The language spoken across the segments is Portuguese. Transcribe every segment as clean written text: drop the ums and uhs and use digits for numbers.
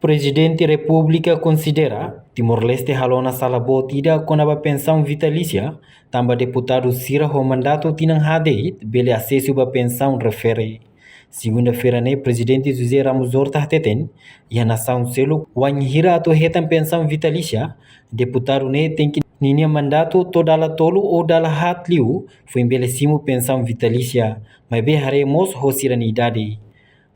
Presidente da República considera Timor-Leste halona sala botida com a pensão vitalícia, também deputado Cira o mandato tinang hadeit, bele acesso a pensão refere. Segunda-feira, né, presidente José Ramos Horta teten, e a nação selo, wanhira ato retam pensão vitalícia, deputado né tem que ninha mandato todala tolo ou dala hatliu, foi embelecido pensão vitalícia, mas bem haremos rosiranidade.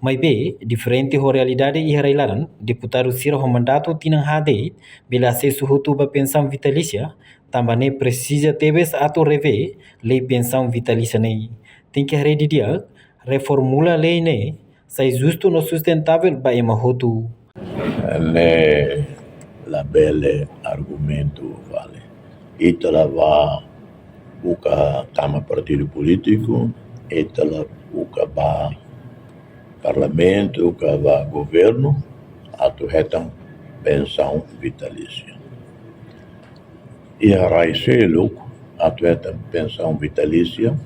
Mas bem, diferente da realidade e realidade, deputado Ciro o mandato tinang hade, bela acesso a pensão vitalícia, também precisa ter ato rever lei pensão vitalícia nem. Tem que dia reformula lei né, sai justo no sustentável ba emahotu. Ne la belle argumento vale. Itala va buka tama partido político, itala buka ba parlamento, que va governo, ato retam pensão vitalícia. E a raicelo, ato retam pensão vitalícia,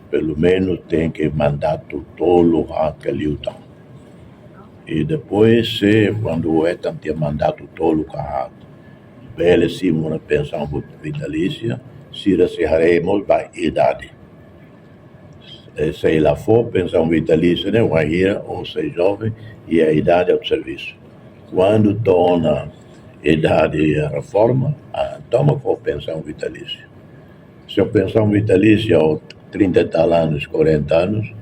pelo menos tem que mandato tolo aquele utang. E depois, se quando retam tem mandato tolo carrado, bele sim uma pensão vitalícia, se haremos by idade. Se ela for pensão vitalícia, né, vai ir ou ser jovem e a idade ao serviço. Quando torna idade a reforma, toma for pensão vitalícia. Se a pensão vitalícia aos 30 tal anos, 40 anos,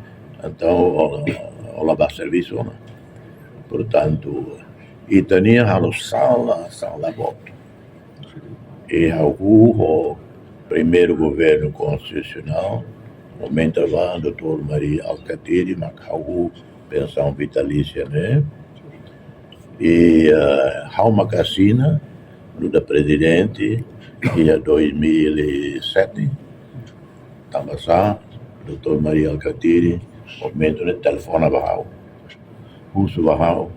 então ela vai serviço ou não. Portanto, e tinha a sala voto. E o primeiro governo constitucional, momento lá, Dr. Maria Alcatiri, Macau, pensão vitalícia, né? E há uma cassina, no da presidente, que é 2007, estava Dr. Maria Alcatiri, momento de telefone barral. Uso barral,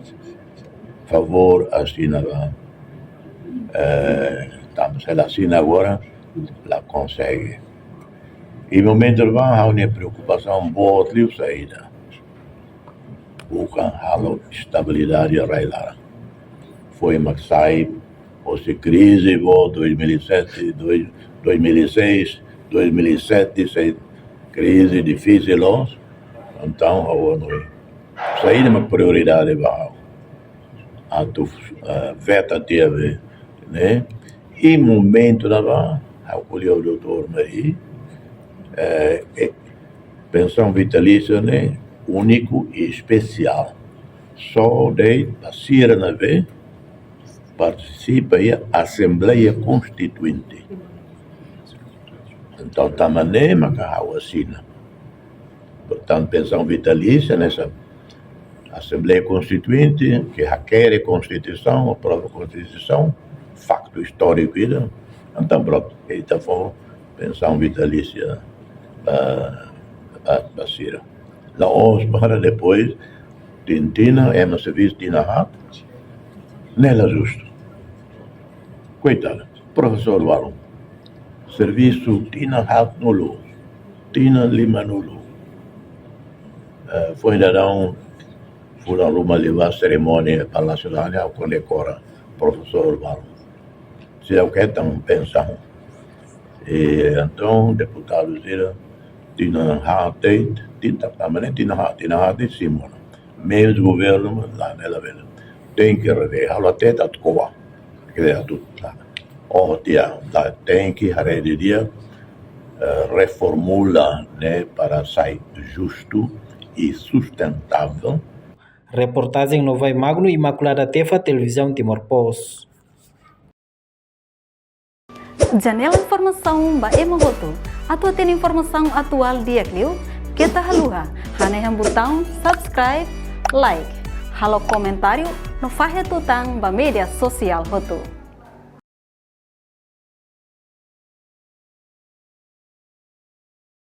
favor, assina lá. Se ela assina agora, ela consegue. E no momento lá, há uma preocupação boa de saída. Busca estabilidade real. Foi uma sai, fosse crise, 2007, 2006, 2007, crise difícil, então, saída é uma prioridade. A tu veta teve, né? E momento lá, acolheu o doutor Maria, pensão vitalícia, né? Único e especial. Só de Cira na vez participa aí a Assembleia Constituinte. Então, também macarrão assina. Portanto, pensão vitalícia nessa Assembleia Constituinte, que requer a Constituição, a própria Constituição, facto histórico, então pronto, então foi pensão vitalícia a Cira. Lá para depois, Tintina, é no serviço de Tinahá, nela justo. Coitado, professor Valon, serviço Tinahá nulo, Tina Lima nulo. Foi ainda não, foram uma levar a cerimônia nacional ao condecora professor Valon. Se é o que estão pensando. E então, deputado Zira, Tinahá Teit, Tinahá de cima. Meios do governo, lá nela vela. Tem que rever, a teta de coa. Quer dizer, tudo lá. Tem que rever, reformula, né, para sair justo e sustentável. Reportagem no Vai Magno, Imaculada Tefa, Televisão Timor-Post. Janela informação ba Emahoto. Atua tem informação atual dia Clio. Kita haluha. Haneham botão subscribe, like. Halo comentário no Fahe Tutang ba media sosial Hoto.